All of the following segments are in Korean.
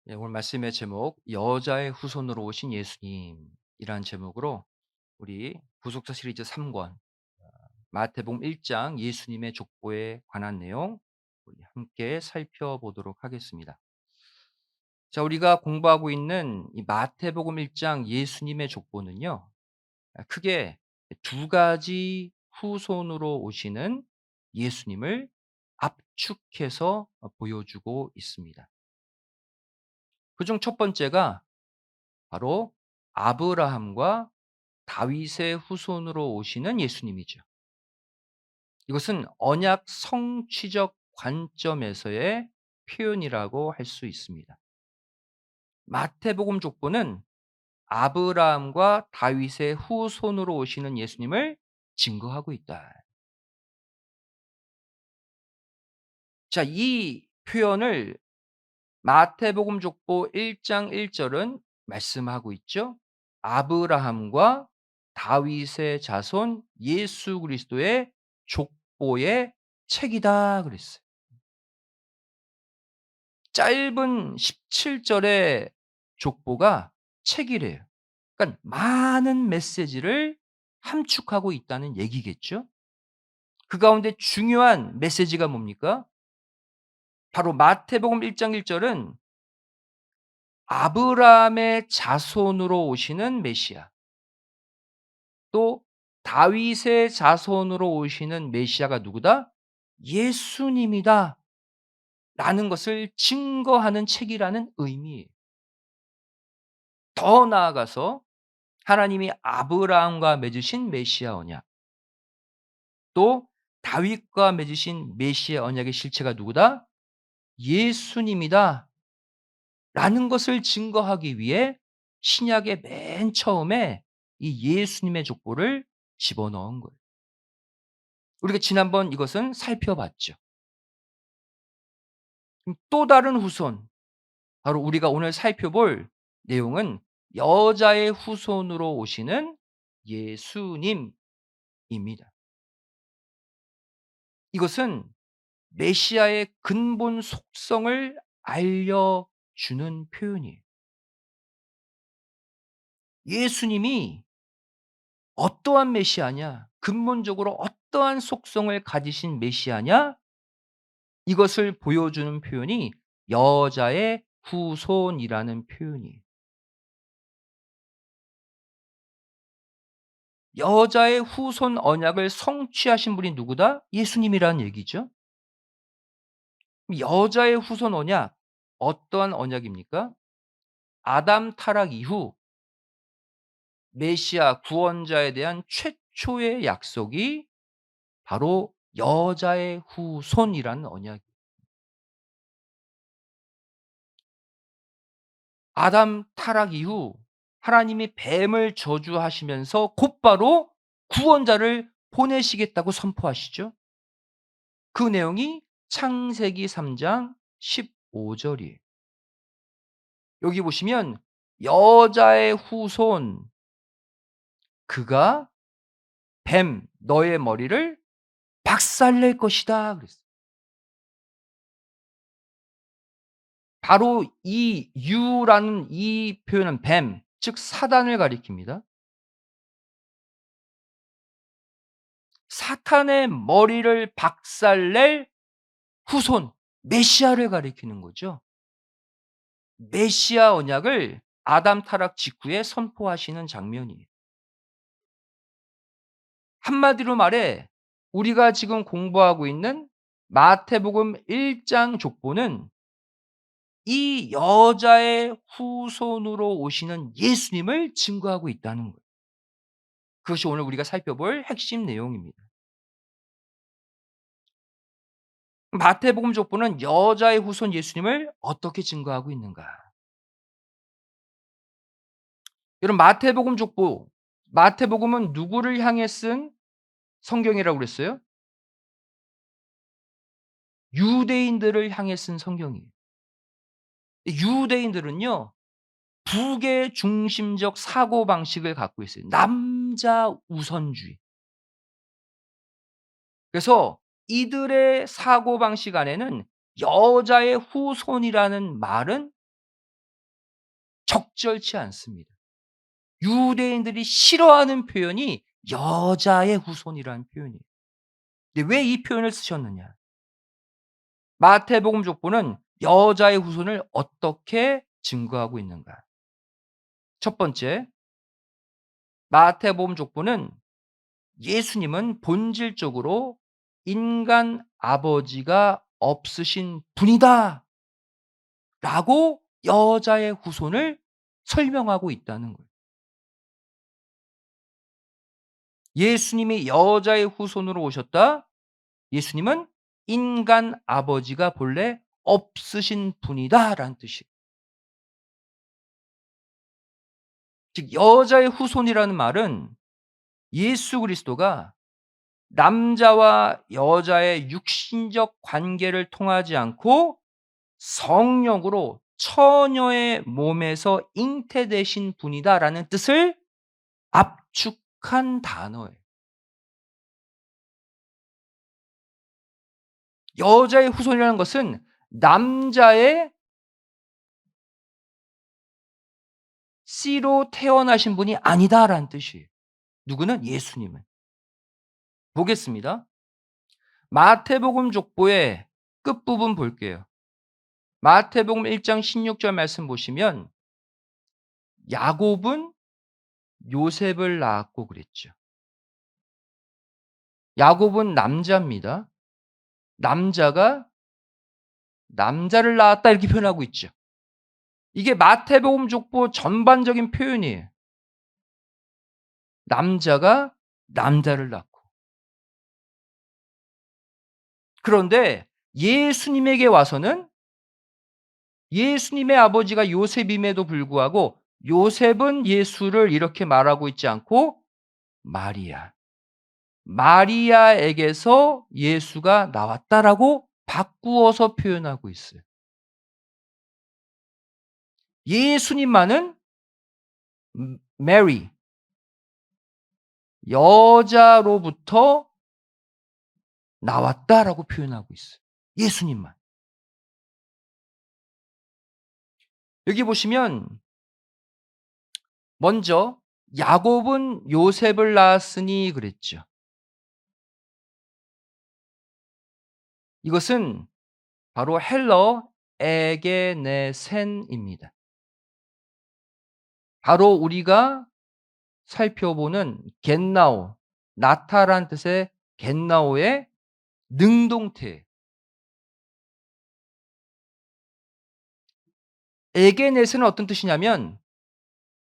네, 오늘 말씀의 제목 여자의 후손으로 오신 예수님이라는 제목으로 우리 구속사 시리즈 3권 마태복음 1장 예수님의 족보에 관한 내용 우리 함께 살펴보도록 하겠습니다. 자, 우리가 공부하고 있는 이 마태복음 1장 예수님의 족보는요. 크게 두 가지 후손으로 오시는 예수님을 압축해서 보여주고 있습니다. 그중 첫 번째가 바로 아브라함과 다윗의 후손으로 오시는 예수님이죠. 이것은 언약 성취적 관점에서의 표현이라고 할 수 있습니다. 마태복음 족보는 아브라함과 다윗의 후손으로 오시는 예수님을 증거하고 있다. 자, 이 표현을 마태복음 족보 1장 1 절은 말씀하고 있죠. 아브라함과 다윗의 자손 예수 그리스도의 족보의 책이다 그랬어요. 짧은 17 절의 족보가 책이래요. 그러니까 많은 메시지를 함축하고 있다는 얘기겠죠. 그 가운데 중요한 메시지가 뭡니까? 바로 마태복음 1장 1 절은 아브라함의 자손으로 오시는 메시아, 또 다윗의 자손으로 오시는 메시아가 누구다? 예수님이다. 라는 것을 증거하는 책이라는 의미예요. 더 나아가서 하나님이 아브라함과 맺으신 메시아 언약, 또 다윗과 맺으신 메시아 언약의 실체가 누구다? 예수님이다. 라는 것을 증거하기 위해 신약의 맨 처음에 이 예수님의 족보를 집어넣은 거예요. 우리가 지난번 이것은 살펴봤죠. 또 다른 후손, 바로 우리가 오늘 살펴볼 내용은 여자의 후손으로 오시는 예수님입니다. 이것은 메시아의 근본 속성을 알려주는 표현이에요. 예수님이 어떠한 메시아냐? 근본적으로 어떠한 속성을 가지신 메시아냐? 이것을 보여주는 표현이 여자의 후손이라는 표현이에요. 여자의 후손 언약을 성취하신 분이 누구다? 예수님이라는 얘기죠. 여자의 후손 언약, 어떠한 언약입니까? 아담 타락 이후 메시아 구원자에 대한 최초의 약속이 바로 여자의 후손이라는 언약이에요. 아담 타락 이후 하나님이 뱀을 저주하시면서 곧바로 구원자를 보내시겠다고 선포하시죠. 그 내용이 창세기 3장 15 절이에요. 여기 보시면 여자의 후손 그가 뱀 너의 머리를 박살낼 것이다 그랬어요. 바로 이 유라는 이 표현은 뱀 즉 사단을 가리킵니다. 사탄의 머리를 박살낼 후손 메시아를 가리키는 거죠. 메시아 언약을 아담 타락 직후에 선포하시는 장면이에요. 한마디로 말해 우리가 지금 공부하고 있는 마태복음 1장 족보는 이 여자의 후손으로 오시는 예수님을 증거하고 있다는 거예요. 그것이 오늘 우리가 살펴볼 핵심 내용입니다. 마태복음 족보는 여자의 후손 예수님을 어떻게 증거하고 있는가? 여러분 마태복음 족보, 마태복음은 누구를 향해 쓴 성경이라고 그랬어요? 유대인들을 향해 쓴 성경이에요. 유대인들은요. 북의 중심적 사고방식을 갖고 있어요. 남자 우선주의. 그래서 이들의 사고방식 안에는 여자의 후손이라는 말은 적절치 않습니다. 유대인들이 싫어하는 표현이 여자의 후손이라는 표현이에요. 근데 왜 이 표현을 쓰셨느냐? 마태복음 족보는 여자의 후손을 어떻게 증거하고 있는가? 첫 번째, 마태복음 족보는 예수님은 본질적으로 인간 아버지가 없으신 분이다라고 여자의 후손을 설명하고 있다는 거예요. 예수님이 여자의 후손으로 오셨다. 예수님은 인간 아버지가 본래 없으신 분이다라는 뜻이에요. 즉 여자의 후손이라는 말은 예수 그리스도가 남자와 여자의 육신적 관계를 통하지 않고 성령으로 처녀의 몸에서 잉태되신 분이다라는 뜻을 압축한 단어예요. 여자의 후손이라는 것은 남자의 씨로 태어나신 분이 아니다라는 뜻이에요. 누구는? 예수님은. 보겠습니다. 마태복음 족보의 끝부분 볼게요. 마태복음 1장 16절 말씀 보시면 야곱은 요셉을 낳았고 그랬죠. 야곱은 남자입니다. 남자가 남자를 낳았다 이렇게 표현하고 있죠. 이게 마태복음 족보 전반적인 표현이에요. 남자가 남자를 낳고. 그런데 예수님에게 와서는 예수님의 아버지가 요셉임에도 불구하고 요셉은 예수를 이렇게 말하고 있지 않고 마리아, 마리아에게서 예수가 나왔다라고 바꾸어서 표현하고 있어요. 예수님만은 메리, 여자로부터 나왔다라고 표현하고 있어요. 예수님만. 여기 보시면 먼저 야곱은 요셉을 낳았으니 그랬죠. 이것은 바로 헬러 에게네센입니다. 바로 우리가 살펴보는 겟나오, 나타란 뜻의 겟나오의 능동태. 에게넷은 어떤 뜻이냐면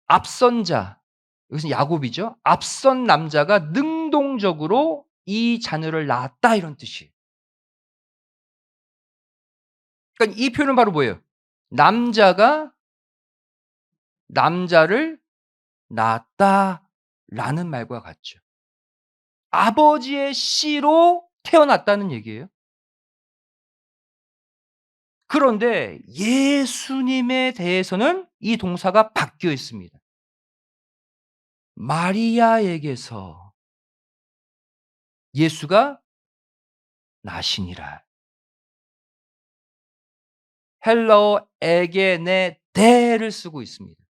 앞선 자, 이것은 야곱이죠. 앞선 남자가 능동적으로 이 자녀를 낳았다 이런 뜻이에요. 그러니까 이 표현은 바로 뭐예요? 남자가 남자를 낳았다라는 말과 같죠. 아버지의 씨로 태어났다는 얘기예요. 그런데 예수님에 대해서는 이 동사가 바뀌어 있습니다. 마리아에게서 예수가 나시니라. 헬라어 에게네 데를 쓰고 있습니다.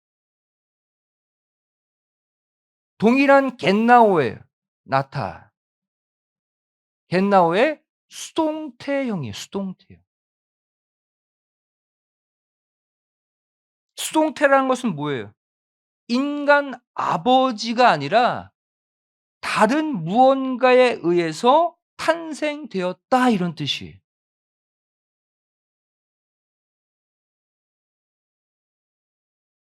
동일한 겟나오예요. 나타. 겟나오의 수동태형이에요. 수동태형. 수동태라는 것은 뭐예요? 인간 아버지가 아니라 다른 무언가에 의해서 탄생되었다 이런 뜻이에요.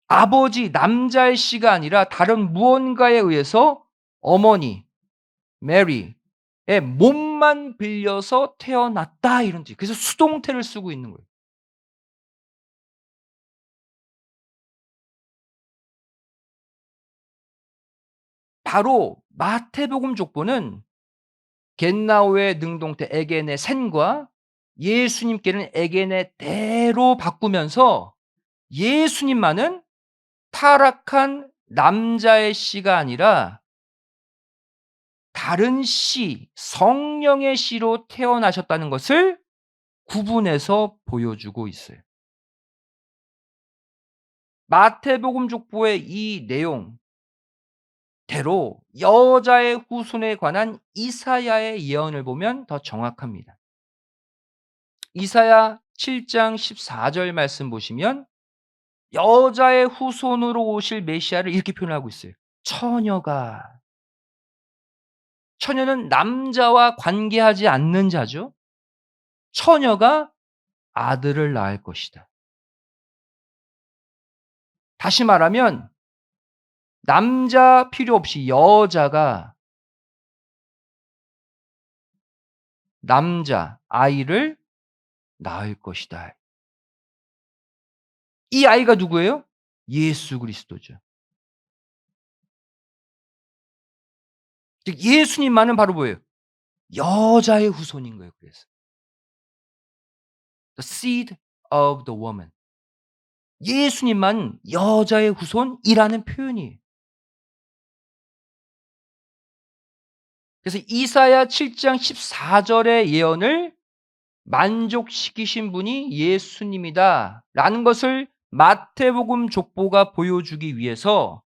아버지 남자의 씨가 아니라 다른 무언가에 의해서 어머니 메리의 몸만 빌려서 태어났다 이런 뜻. 그래서 수동태를 쓰고 있는 거예요. 바로 마태복음 족보는 겟나오의 능동태 에게네 센과 예수님께는 에게네 데로 바꾸면서 예수님만은 타락한 남자의 씨가 아니라 다른 씨, 성령의 씨로 태어나셨다는 것을 구분해서 보여주고 있어요. 마태복음 족보의 이 내용대로 여자의 후손에 관한 이사야의 예언을 보면 더 정확합니다. 이사야 7장 14절 말씀 보시면 여자의 후손으로 오실 메시아를 이렇게 표현하고 있어요. 처녀가. 처녀는 남자와 관계하지 않는 자죠. 처녀가 아들을 낳을 것이다. 다시 말하면 남자 필요 없이 여자가 남자 아이를 낳을 것이다. 이 아이가 누구예요? 예수 그리스도죠. 즉 예수님만은 바로 뭐예요? 여자의 후손인 거예요 그래서. The seed of the woman. 예수님만 여자의 후손이라는 표현이에요. 그래서 이사야 7장 14 절의 예언을 만족시키신 분이 예수님이다라는 것을 마태복음 족보가 보여주기 위해서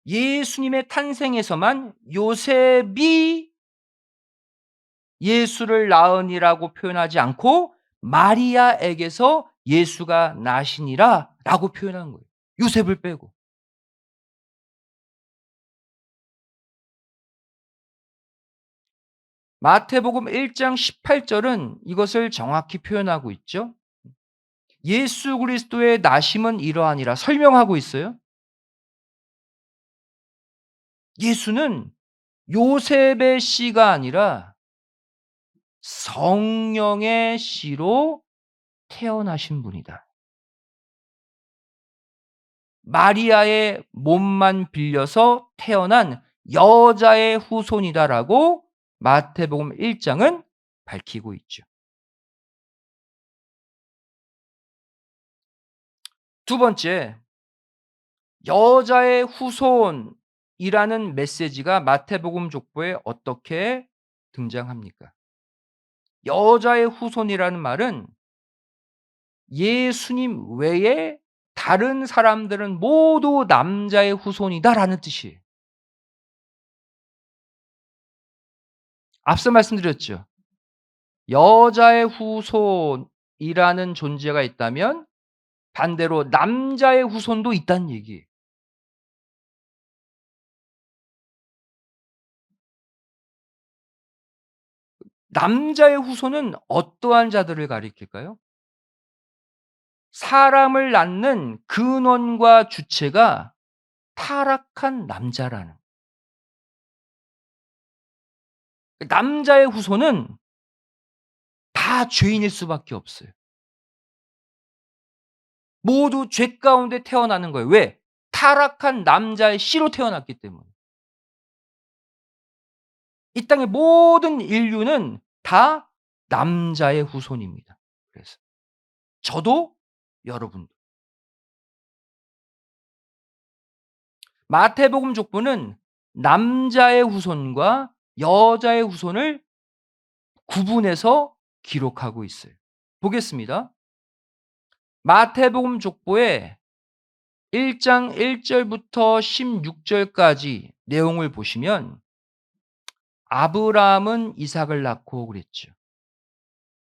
예수님의 탄생에서만 요셉이 예수를 낳으니라고 표현하지 않고 마리아에게서 예수가 나시니라라고 표현한 거예요. 요셉을 빼고. 마태복음 1장 18 절은 이것을 정확히 표현하고 있죠. 예수 그리스도의 나심은 이러하니라 설명하고 있어요. 예수는 요셉의 씨가 아니라 성령의 씨로 태어나신 분이다. 마리아의 몸만 빌려서 태어난 여자의 후손이다라고 마태복음 1 장은 밝히고 있죠. 두 번째, 여자의 후손이라는 메시지가 마태복음 족보에 어떻게 등장합니까? 여자의 후손이라는 말은 예수님 외에 다른 사람들은 모두 남자의 후손이다라는 뜻이에요. 앞서 말씀드렸죠. 여자의 후손이라는 존재가 있다면 반대로 남자의 후손도 있다는 얘기예요. 남자의 후손은 어떠한 자들을 가리킬까요? 사람을 낳는 근원과 주체가 타락한 남자라는. 남자의 후손은 다 죄인일 수밖에 없어요. 모두 죄 가운데 태어나는 거예요. 왜? 타락한 남자의 씨로 태어났기 때문에. 이 땅의 모든 인류는 다 남자의 후손입니다. 그래서 저도 여러분도. 마태복음 족보는 남자의 후손과 여자의 후손을 구분해서 기록하고 있어요. 보겠습니다. 마태복음 족보에 1장 1 절부터 16 절까지 내용을 보시면 아브라함은 이삭을 낳고 그랬죠.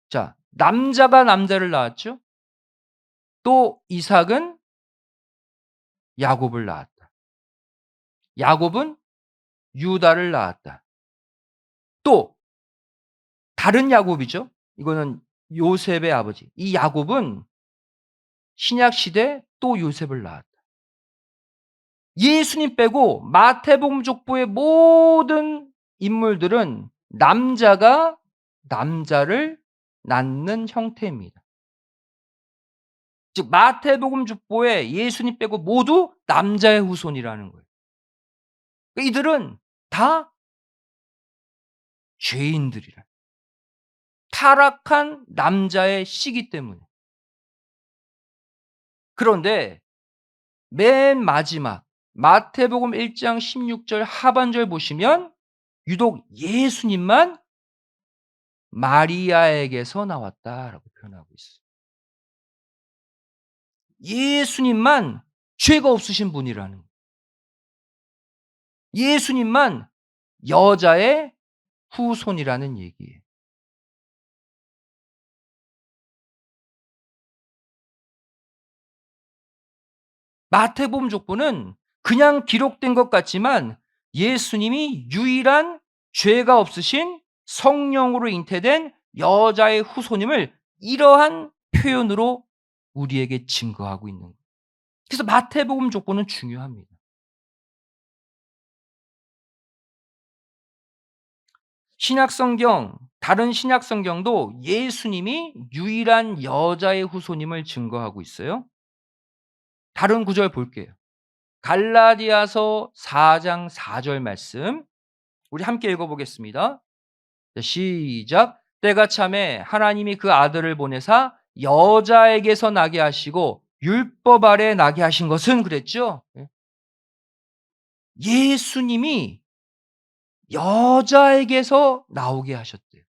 자, 남자가 남자를 낳았죠. 또 이삭은 야곱을 낳았다. 야곱은 유다를 낳았다. 또 다른 야곱이죠. 이거는 요셉의 아버지. 이 야곱은 신약 시대 또 요셉을 낳았다. 예수님 빼고 마태복음 족보의 모든 인물들은 남자가 남자를 낳는 형태입니다. 즉 마태복음 족보에 예수님 빼고 모두 남자의 후손이라는 거예요. 그러니까 이들은 다 죄인들이라. 타락한 남자의 씨기 때문에. 그런데 맨 마지막 마태복음 1장 16절 하반절 보시면 유독 예수님만 마리아에게서 나왔다라고 표현하고 있어요. 예수님만 죄가 없으신 분이라는 거예요. 예수님만 여자의 후손이라는 얘기예요. 마태복음 족보는 그냥 기록된 것 같지만 예수님이 유일한 죄가 없으신 성령으로 잉태된 여자의 후손임을 이러한 표현으로 우리에게 증거하고 있는 거예요. 그래서 마태복음 족보는 중요합니다. 신약 성경, 다른 신약 성경도 예수님이 유일한 여자의 후손임을 증거하고 있어요. 다른 구절 볼게요. 갈라디아서 4장 4절 말씀 우리 함께 읽어 보겠습니다. 자 시작. 때가 참에 하나님이 그 아들을 보내사 여자에게서 나게 하시고 율법 아래 나게 하신 것은 그랬죠. 예. 예수님이 여자에게서 나오게 하셨대요.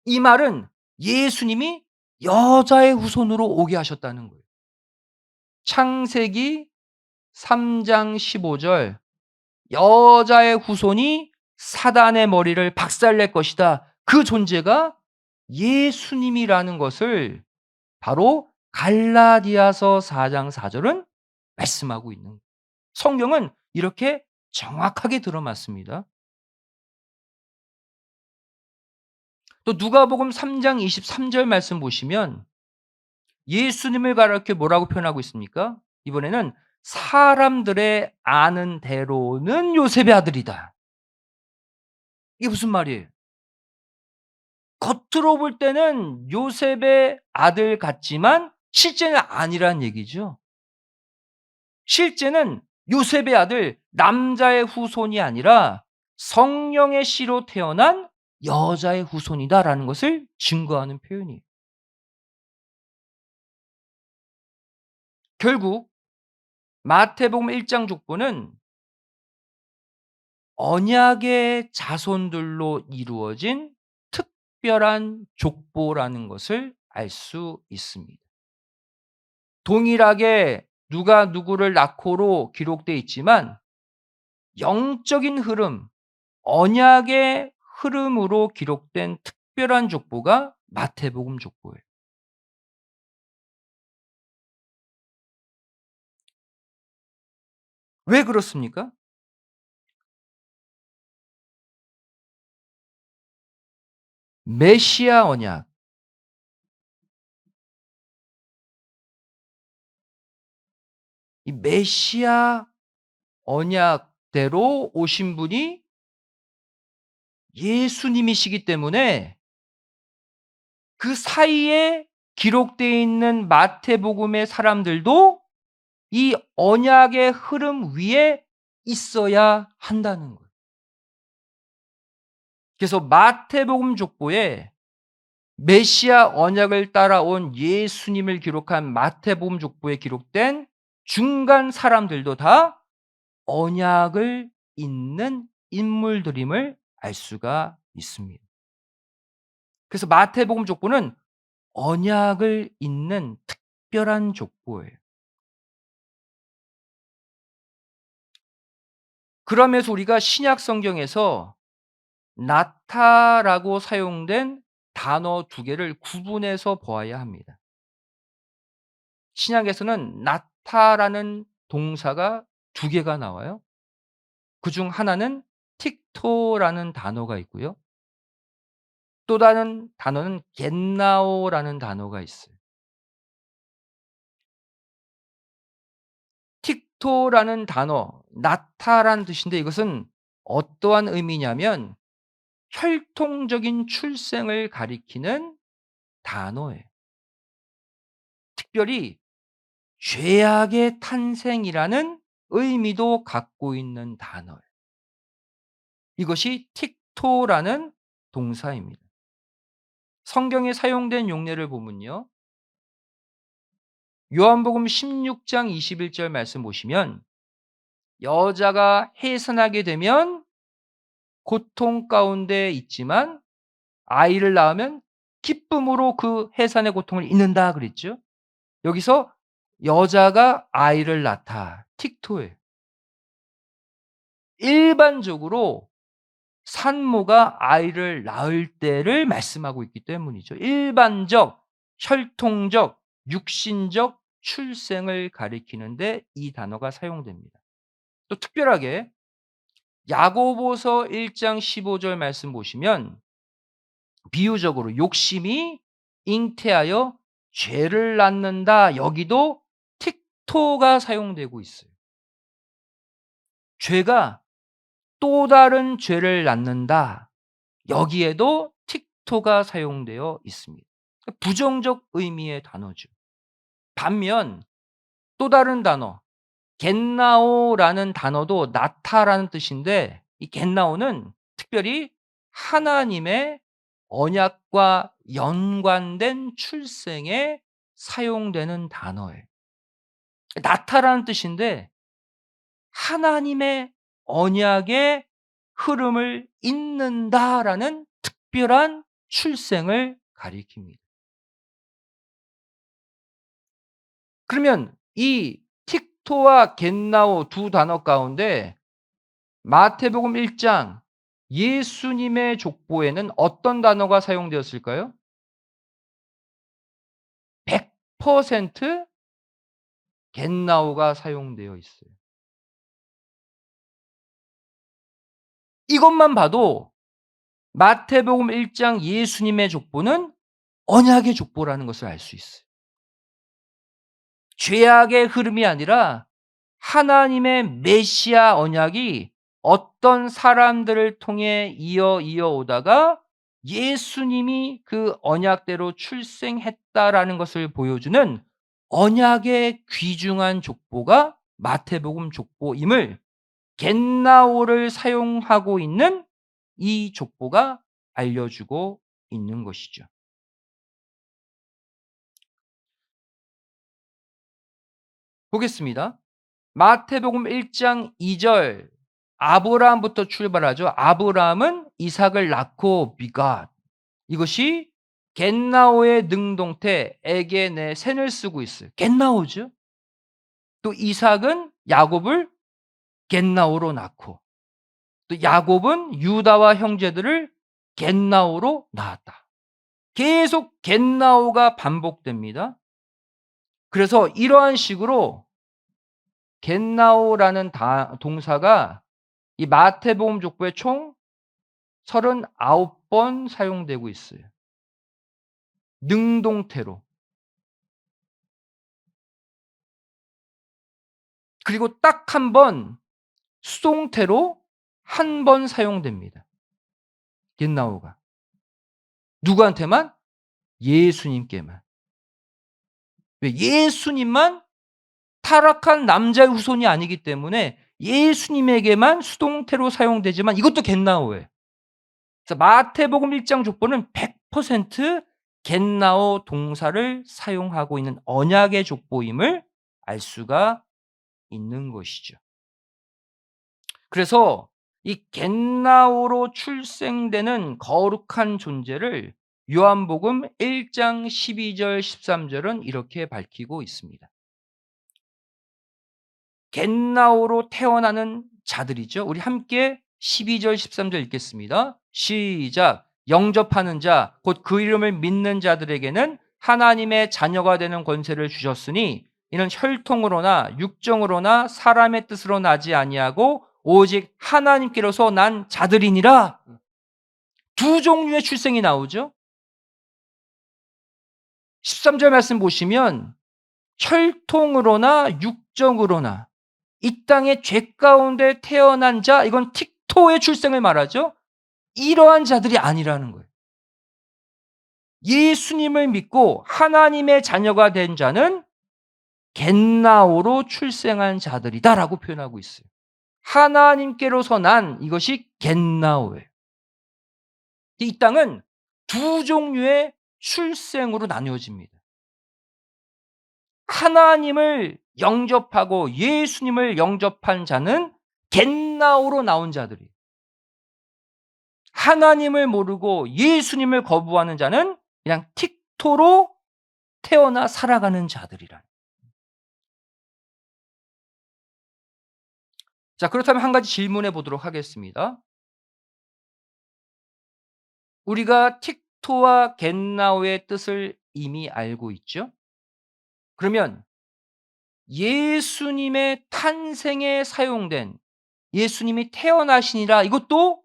이 말은 예수님이 여자의 후손으로 오게 하셨다는 거예요. 창세기 3장 15절 여자의 후손이 사단의 머리를 박살낼 것이다. 그 존재가 예수님이라는 것을 바로 갈라디아서 4장 4 절은 말씀하고 있는 거예요. 성경은 이렇게 정확하게 들어맞습니다. 또 누가복음 3장 23절 말씀 보시면 예수님을 가리켜 뭐라고 표현하고 있습니까? 이번에는 사람들의 아는 대로는 요셉의 아들이다. 이게 무슨 말이에요? 겉으로 볼 때는 요셉의 아들 같지만 실제는 아니란 얘기죠. 실제는 요셉의 아들 남자의 후손이 아니라 성령의 씨로 태어난 여자의 후손이다라는 것을 증거하는 표현이에요. 결국 마태복음 1장 족보는 언약의 자손들로 이루어진 특별한 족보라는 것을 알 수 있습니다. 동일하게 누가 누구를 낳고로 기록되어 있지만 영적인 흐름, 언약의 흐름으로 기록된 특별한 족보가 마태복음 족보예요. 왜 그렇습니까? 메시아 언약, 이 메시아 언약대로 오신 분이 예수님이시기 때문에 그 사이에 기록되어 있는 마태복음의 사람들도 이 언약의 흐름 위에 있어야 한다는 거예요. 그래서 마태복음 족보에 메시아 언약을 따라온 예수님을 기록한 마태복음 족보에 기록된 중간 사람들도 다 언약을 잇는 인물들임을 알 수가 있습니다. 그래서 마태복음 족보는 언약을 잇는 특별한 족보예요. 그러면서 우리가 신약 성경에서 나타라고 사용된 단어 두 개를 구분해서 보아야 합니다. 신약에서는 나타라는 동사가 두 개가 나와요. 그중 하나는 틱토라는 단어가 있고요. 또 다른 단어는 겟나오라는 단어가 있어요. 틱토라는 단어, 나타라는 뜻인데 이것은 어떠한 의미냐면 혈통적인 출생을 가리키는 단어예요. 특별히 죄악의 탄생이라는 의미도 갖고 있는 단어예요. 이것이 틱토라는 동사입니다. 성경에 사용된 용례를 보면요. 요한복음 16장 21절 말씀 보시면 여자가 해산하게 되면 고통 가운데 있지만 아이를 낳으면 기쁨으로 그 해산의 고통을 잊는다 그랬죠. 여기서 여자가 아이를 낳다. 틱토예요. 일반적으로 산모가 아이를 낳을 때를 말씀하고 있기 때문이죠. 일반적, 혈통적, 육신적 출생을 가리키는데 이 단어가 사용됩니다. 또 특별하게 야고보서 1장 15절 말씀 보시면 비유적으로 욕심이 잉태하여 죄를 낳는다. 여기도 틱토가 사용되고 있어요. 죄가 또 다른 죄를 낳는다. 여기에도 틱토가 사용되어 있습니다. 부정적 의미의 단어죠. 반면 또 다른 단어 겟나오라는 단어도 나타라는 뜻인데 이 겟나오는 특별히 하나님의 언약과 연관된 출생에 사용되는 단어예요. 나타라는 뜻인데 하나님의 언약의 흐름을 잇는다라는 특별한 출생을 가리킵니다. 그러면 이 틱토와 겟나오 두 단어 가운데 마태복음 1장 예수님의 족보에는 어떤 단어가 사용되었을까요? 100% 겟나오가 사용되어 있어요. 이것만 봐도 마태복음 1장 예수님의 족보는 언약의 족보라는 것을 알 수 있어요. 죄악의 흐름이 아니라 하나님의 메시아 언약이 어떤 사람들을 통해 이어 오다가 예수님이 그 언약대로 출생했다라는 것을 보여주는 언약의 귀중한 족보가 마태복음 족보임을 겟나오를 사용하고 있는 이 족보가 알려주고 있는 것이죠. 보겠습니다. 마태복음 1장 2절 아브라함부터 출발하죠. 아브라함은 이삭을 낳고 begot. 이것이 겟나오의 능동태 에게네 센을 쓰고 있어요. 겟나오죠. 또 이삭은 야곱을 겟나오로 낳고 또 야곱은 유다와 형제들을 겟나오로 낳았다. 계속 겟나오가 반복됩니다. 그래서 이러한 식으로 겟나오라는 동사가 이 마태복음 족보에 총 39번 사용되고 있어요. 능동태로. 그리고 딱 한 번 수동태로 한 번 사용됩니다. 겟나오가. 누구한테만? 예수님께만. 왜? 예수님만 타락한 남자의 후손이 아니기 때문에 예수님에게만 수동태로 사용되지만 이것도 겟나오예요. 그래서 마태복음 1장 족보는 100% 겟나오 동사를 사용하고 있는 언약의 족보임을 알 수가 있는 것이죠. 그래서 이 겟나오로 출생되는 거룩한 존재를 요한복음 1장 12절 13 절은 이렇게 밝히고 있습니다. 겟나오로 태어나는 자들이죠. 우리 함께 12절 13절 읽겠습니다. 시작. 영접하는 자 곧 그 이름을 믿는 자들에게는 하나님의 자녀가 되는 권세를 주셨으니 이는 혈통으로나 육정으로나 사람의 뜻으로 나지 아니하고 오직 하나님께로서 난 자들이니라. 두 종류의 출생이 나오죠. 13절 말씀 보시면 혈통으로나 육정으로나 이 땅의 죄 가운데 태어난 자, 이건 틱토의 출생을 말하죠. 이러한 자들이 아니라는 거예요. 예수님을 믿고 하나님의 자녀가 된 자는 겟나오로 출생한 자들이다라고 표현하고 있어요. 하나님께로서 난 이것이 겟나오예요. 이 땅은 두 종류의 출생으로 나누어집니다. 하나님을 영접하고 예수님을 영접한 자는 겟나오로 나온 자들이에요. 하나님을 모르고 예수님을 거부하는 자는 그냥 틱토로 태어나 살아가는 자들이라. 자, 그렇다면 한 가지 질문해 보도록 하겠습니다. 우리가 틱토와 겟나우의 뜻을 이미 알고 있죠? 그러면 예수님의 탄생에 사용된, 예수님이 태어나시니라, 이것도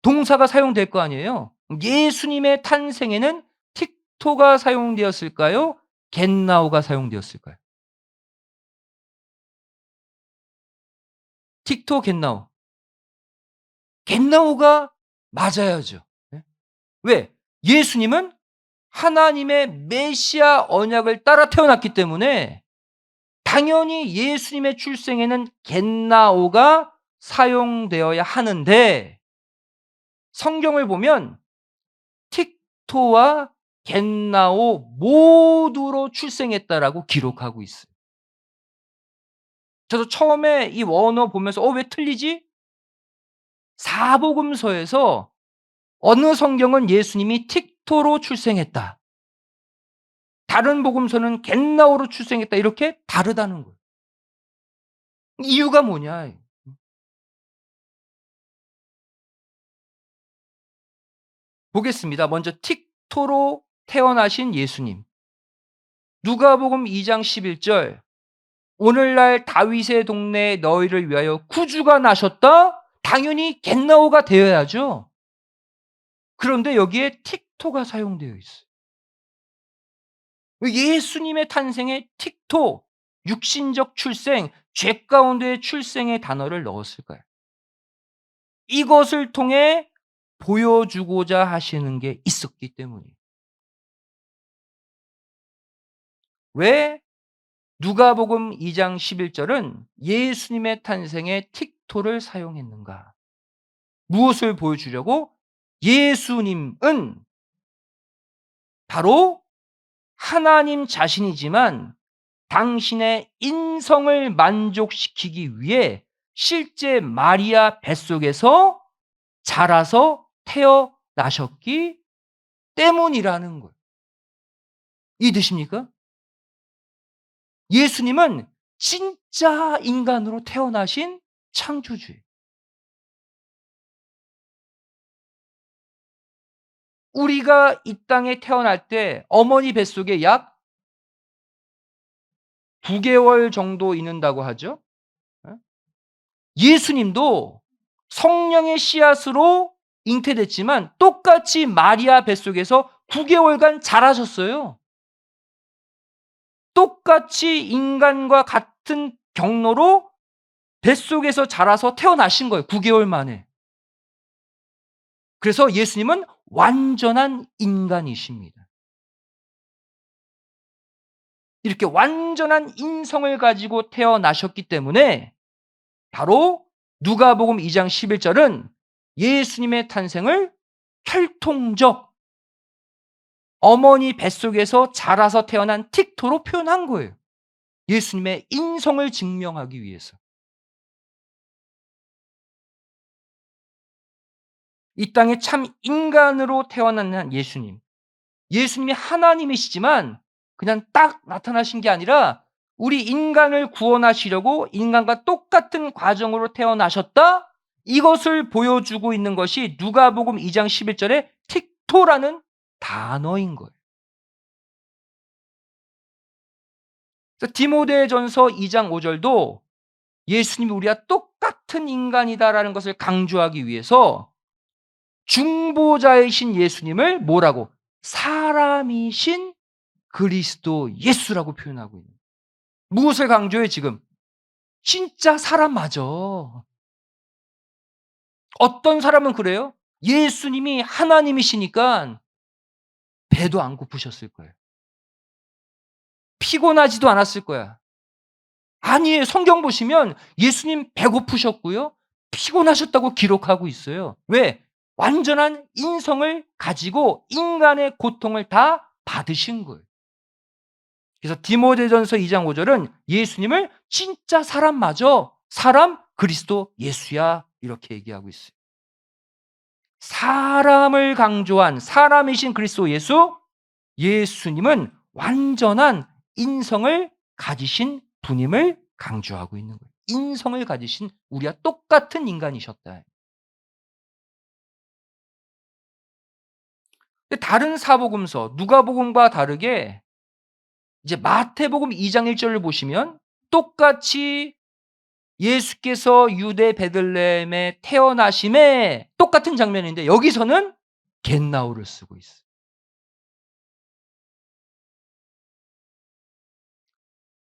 동사가 사용될 거 아니에요. 예수님의 탄생에는 틱토가 사용되었을까요? 겟나우가 사용되었을까요? 틱토, 겟나우. 겟나우가 맞아야죠. 예? 왜? 예수님은 하나님의 메시아 언약을 따라 태어났기 때문에 당연히 예수님의 출생에는 겟나오가 사용되어야 하는데, 성경을 보면 틱토와 겟나오 모두로 출생했다라고 기록하고 있어요. 저도 처음에 이 원어 보면서 왜 틀리지? 사복음서에서 어느 성경은 예수님이 틱토로 출생했다, 다른 복음서는 겟나오로 출생했다, 이렇게 다르다는 거예요. 이유가 뭐냐? 보겠습니다. 먼저 틱토로 태어나신 예수님. 누가복음 2장 11절, 오늘날 다윗의 동네에 너희를 위하여 구주가 나셨다? 당연히 겟나오가 되어야죠. 그런데 여기에 틱토가 사용되어 있어요. 예수님의 탄생에 틱토, 육신적 출생, 죄 가운데 출생의 단어를 넣었을까요? 이것을 통해 보여주고자 하시는 게 있었기 때문이에요. 왜 누가복음 2장 11절은 예수님의 탄생에 틱토를 사용했는가? 무엇을 보여주려고? 예수님은 바로 하나님 자신이지만 당신의 인성을 만족시키기 위해 실제 마리아 뱃속에서 자라서 태어나셨기 때문이라는 거예요. 이해되십니까? 예수님은 진짜 인간으로 태어나신 창조주예요. 우리가 이 땅에 태어날 때 어머니 뱃속에 약 9개월 정도 있는다고 하죠. 예? 예수님도 성령의 씨앗으로 잉태됐지만 똑같이 마리아 뱃속에서 9개월간 자라셨어요. 똑같이 인간과 같은 경로로 뱃속에서 자라서 태어나신 거예요, 9개월 만에. 그래서 예수님은 완전한 인간이십니다. 이렇게 완전한 인성을 가지고 태어나셨기 때문에 바로 누가복음 2장 11절은 예수님의 탄생을 혈통적, 어머니 뱃속에서 자라서 태어난 틱토로 표현한 거예요. 예수님의 인성을 증명하기 위해서. 이 땅에 참 인간으로 태어난 예수님. 예수님이 하나님이시지만 그냥 딱 나타나신 게 아니라 우리 인간을 구원하시려고 인간과 똑같은 과정으로 태어나셨다? 이것을 보여주고 있는 것이 누가복음 2장 11절의 틱토라는 단어인 거예요. 그래서 디모데전서 2장 5 절도 예수님이 우리와 똑같은 인간이다라는 것을 강조하기 위해서 중보자이신 예수님을 뭐라고? 사람이신 그리스도 예수라고 표현하고 있는 거예요. 무엇을 강조해 지금? 진짜 사람 맞아. 어떤 사람은 그래요? 예수님이 하나님이시니까 배도 안 고프셨을 거예요. 피곤하지도 않았을 거야. 아니에요. 성경 보시면 예수님 배고프셨고요, 피곤하셨다고 기록하고 있어요. 왜? 완전한 인성을 가지고 인간의 고통을 다 받으신 거예요. 그래서 디모데전서 2장 5 절은 예수님을 진짜 사람 맞아, 사람 그리스도 예수야, 이렇게 얘기하고 있어요. 사람을 강조한 사람이신 그리스도 예수, 예수님은 완전한 인성을 가지신 분임을 강조하고 있는 거예요. 인성을 가지신 우리와 똑같은 인간이셨다. 근데 다른 사복음서 누가복음과 다르게 이제 마태복음 2장 1 절을 보시면 똑같이 예수께서 유대 베들레헴에 태어나심에 똑같은 장면인데 여기서는 겟나우를 쓰고 있어요.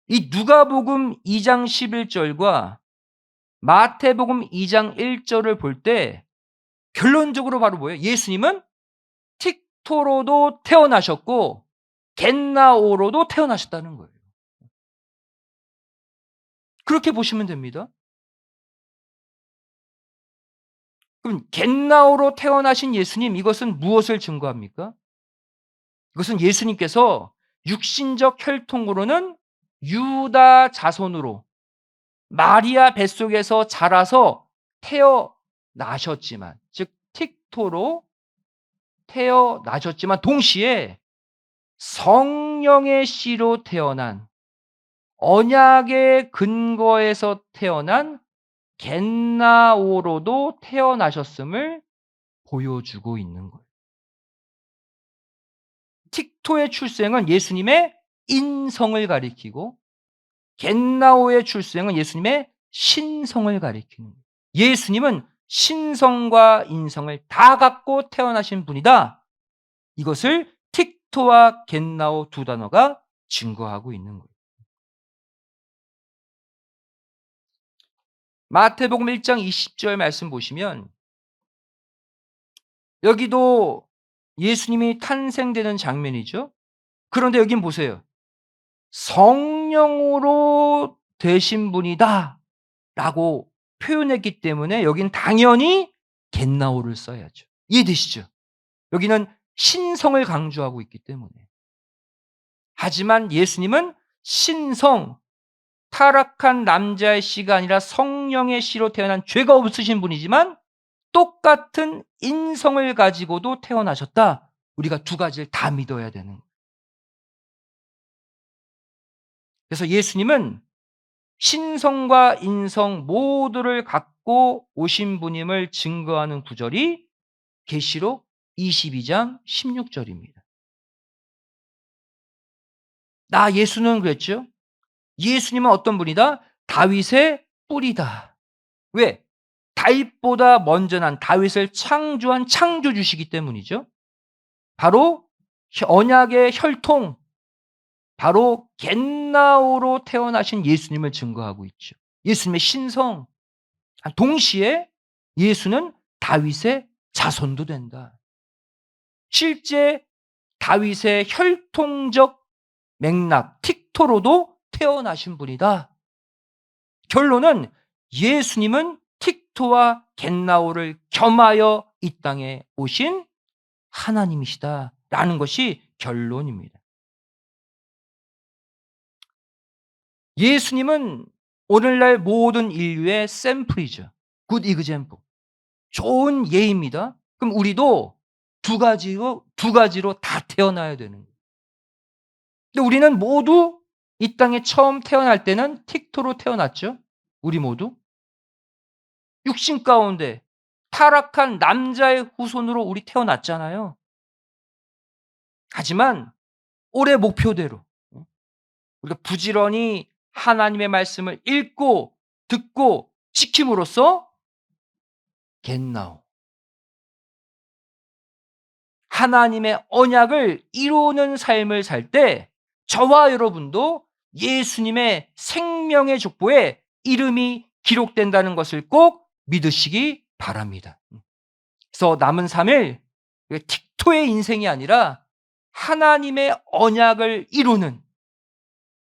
이 누가복음 2장 11 절과 마태복음 2장 1 절을 볼 때 결론적으로 바로 뭐예요? 예수님은 틱토로도 태어나셨고 겟나오로도 태어나셨다는 거예요. 그렇게 보시면 됩니다. 그럼 겟나오로 태어나신 예수님 이것은 무엇을 증거합니까? 이것은 예수님께서 육신적 혈통으로는 유다 자손으로 마리아 뱃속에서 자라서 태어나셨지만 즉 틱토로 태어나셨지만 동시에 성령의 씨로 태어난 언약의 근거에서 태어난 겟나오로도 태어나셨음을 보여주고 있는 거예요. 틱토의 출생은 예수님의 인성을 가리키고 겟나오의 출생은 예수님의 신성을 가리키는 거예요. 예수님은 신성과 인성을 다 갖고 태어나신 분이다. 이것을 틱토와 겟나오 두 단어가 증거하고 있는 거예요. 마태복음 1장 20절 말씀 보시면 여기도 예수님이 탄생되는 장면이죠. 그런데 여긴 보세요. "성령으로 되신 분이다."라고 표현했기 때문에 여긴 당연히 겟나오를 써야죠. 이해되시죠? 여기는 신성을 강조하고 있기 때문에. 하지만 예수님은 신성, 타락한 남자의 씨가 아니라 성령의 씨로 태어난 죄가 없으신 분이지만 똑같은 인성을 가지고도 태어나셨다. 우리가 두 가지를 다 믿어야 되는 거예요. 그래서 예수님은 신성과 인성 모두를 갖고 오신 분임을 증거하는 구절이 계시록 22장 16 절입니다. 나 예수는 그랬죠. 예수님은 어떤 분이다? 다윗의 뿌리다. 왜? 다윗보다 먼저 난 다윗을 창조한 창조주시기 때문이죠. 바로 언약의 혈통, 바로 겟나오로 태어나신 예수님을 증거하고 있죠. 예수님의 신성. 동시에 예수는 다윗의 자손도 된다. 실제 다윗의 혈통적 맥락, 틱토로도 태어나신 분이다. 결론은 예수님은 틱토와 겟나오를 겸하여 이 땅에 오신 하나님이시다라는 것이 결론입니다. 예수님은 오늘날 모든 인류의 샘플이죠. 굿 이그젬플. 좋은 예입니다. 그럼 우리도 두 가지로 다 태어나야 되는 거예요. 근데 우리는 모두 이 땅에 처음 태어날 때는 틱토로 태어났죠. 우리 모두. 육신 가운데 타락한 남자의 후손으로 우리 태어났잖아요. 하지만 올해 목표대로 우리가 부지런히 하나님의 말씀을 읽고 듣고 지킴으로써 겟나오 하나님의 언약을 이루는 삶을 살 때 저와 여러분도 예수님의 생명의 족보에 이름이 기록된다는 것을 꼭 믿으시기 바랍니다. 그래서 남은 3일 틱토의 인생이 아니라 하나님의 언약을 이루는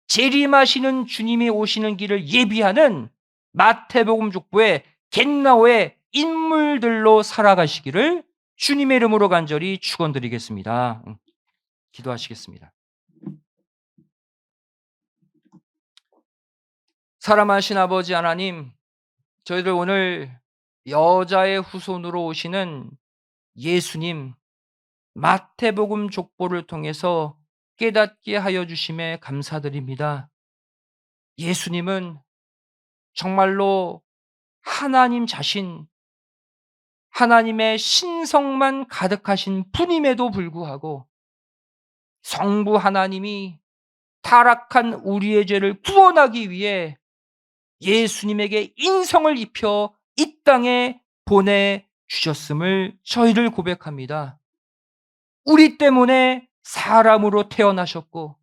재림하시는 주님이 오시는 길을 예비하는 마태복음 족보의 겟나오의 인물들로 살아가시기를 주님의 이름으로 간절히 축원드리겠습니다. 기도하시겠습니다. 사랑하신 아버지 하나님, 저희들 오늘 여자의 후손으로 오시는 예수님 마태복음 족보를 통해서 깨닫게 하여 주심에 감사드립니다. 예수님은 정말로 하나님 자신, 하나님의 신성만 가득하신 분임에도 불구하고 성부 하나님이 타락한 우리의 죄를 구원하기 위해 예수님에게 인성을 입혀 이 땅에 보내주셨음을 저희를 고백합니다. 우리 때문에 사람으로 태어나셨고,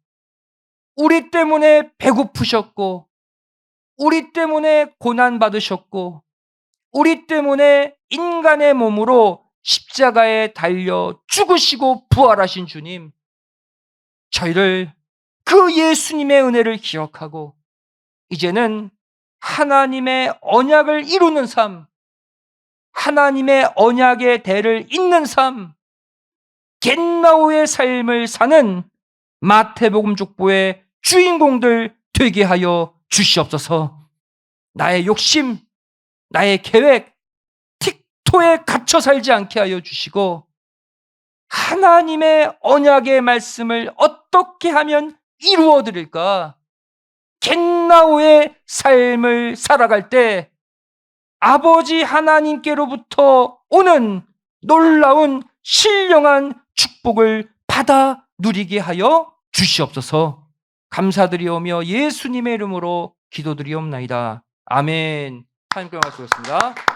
우리 때문에 배고프셨고, 우리 때문에 고난받으셨고, 우리 때문에 인간의 몸으로 십자가에 달려 죽으시고 부활하신 주님, 저희를 그 예수님의 은혜를 기억하고 이제는 하나님의 언약을 이루는 삶, 하나님의 언약의 대를 잇는 삶, 겟나우의 삶을 사는 마태복음 족보의 주인공들 되게 하여 주시옵소서. 나의 욕심, 나의 계획, 틱토에 갇혀 살지 않게 하여 주시고 하나님의 언약의 말씀을 어떻게 하면 이루어 드릴까? 겟나우의 삶을 살아갈 때 아버지 하나님께로부터 오는 놀라운 신령한 축복을 받아 누리게 하여 주시옵소서. 감사드리오며 예수님의 이름으로 기도드리옵나이다. 아멘. 하나님께 말씀드렸습니다.